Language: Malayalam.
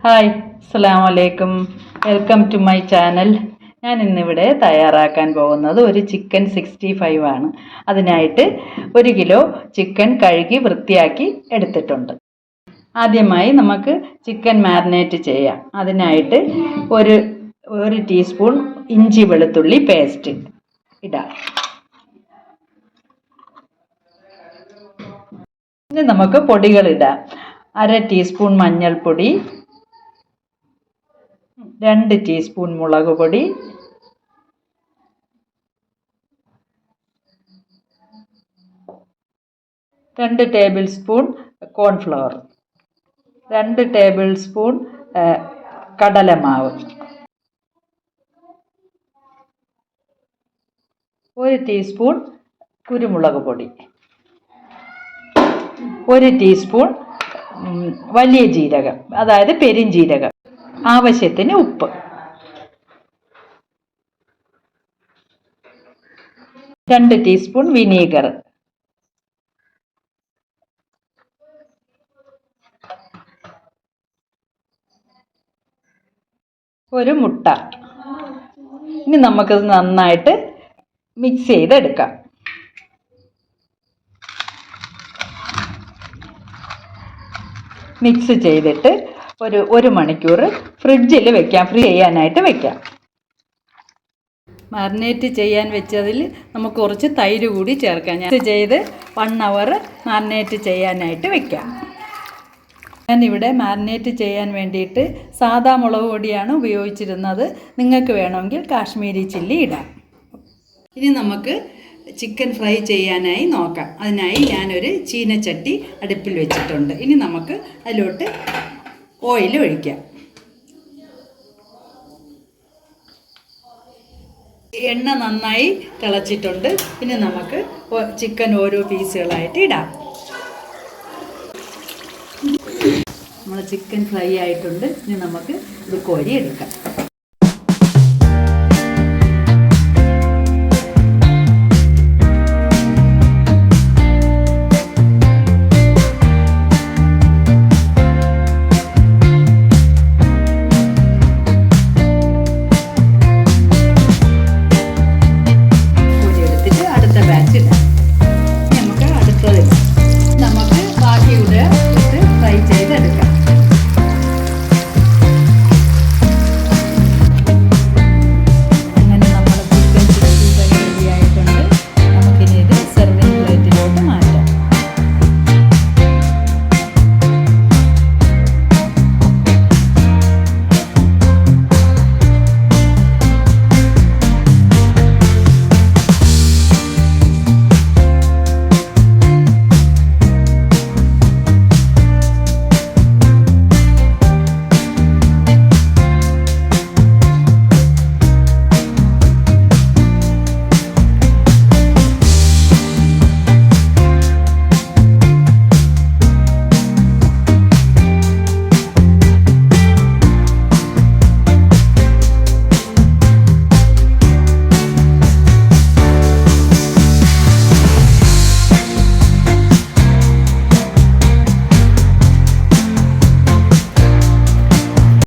ഹായ്, അസ്സലാമു അലൈക്കും. Welcome to my channel. ഞാൻ ഇന്നിവിടെ തയ്യാറാക്കാൻ പോകുന്നത് ഒരു ചിക്കൻ 65 ആണ്. അതിനായിട്ട് 1 കിലോ ചിക്കൻ കഴുകി വൃത്തിയാക്കി എടുത്തിട്ടുണ്ട്. ആദ്യമായി നമുക്ക് ചിക്കൻ മാരിനേറ്റ് ചെയ്യാം. അതിനായിട്ട് ഒരു ടീസ്പൂൺ ഇഞ്ചി വെളുത്തുള്ളി പേസ്റ്റ് ഇടാം. ഇനി നമുക്ക് പൊടികൾ ഇടാം. 1/2 ടീസ്പൂൺ മഞ്ഞൾപ്പൊടി, 2 ടീസ്പൂൺ മുളക് പൊടി, 2 table spoon cornflour, 2 table spoon കടലമാവ്, 1 ടീസ്പൂൺ കുരുമുളക് പൊടി, 1 ടീസ്പൂൺ വലിയ ജീരകം, അതായത് പെരിഞ്ജീരകം, ആവശ്യത്തിന് ഉപ്പ്, 2 ടീസ്പൂൺ വിനീഗർ, 1 മുട്ട. ഇനി നമുക്കിത് നന്നായിട്ട് മിക്സ് ചെയ്തെടുക്കാം. മിക്സ് ചെയ്തിട്ട് ഒരു മണിക്കൂർ ഫ്രിഡ്ജിൽ വെക്കാം, ഫ്രീ ചെയ്യാനായിട്ട് വെക്കാം. മാരിനേറ്റ് ചെയ്യാൻ വെച്ചതിൽ നമുക്ക് കുറച്ച് തൈര് കൂടി ചേർക്കാം. മിക്സ് ചെയ്ത് 1 അവർ മാരിനേറ്റ് ചെയ്യാനായിട്ട് വെക്കാം. ഞാനിവിടെ മാരിനേറ്റ് ചെയ്യാൻ വേണ്ടിയിട്ട് സാദാ മുളക് പൊടിയാണ് ഉപയോഗിച്ചിരുന്നത്. നിങ്ങൾക്ക് വേണമെങ്കിൽ കാശ്മീരി ചില്ലി ഇടാം. ഇനി നമുക്ക് ചിക്കൻ ഫ്രൈ ചെയ്യാനായി നോക്കാം. അതിനായി ഞാനൊരു ചീനച്ചട്ടി അടുപ്പിൽ വെച്ചിട്ടുണ്ട്. ഇനി നമുക്ക് അതിലോട്ട് ഓയിൽ ഒഴിക്കാം. എണ്ണ നന്നായി തിളച്ചിട്ടുണ്ട്. ഇനി നമുക്ക് ചിക്കൻ ഓരോ പീസുകളായിട്ട് ഇടാം. നമ്മൾ ചിക്കൻ ഫ്രൈ ആയിട്ടുണ്ട്. ഇനി നമുക്ക് ഇത് കോരി എടുക്കാം.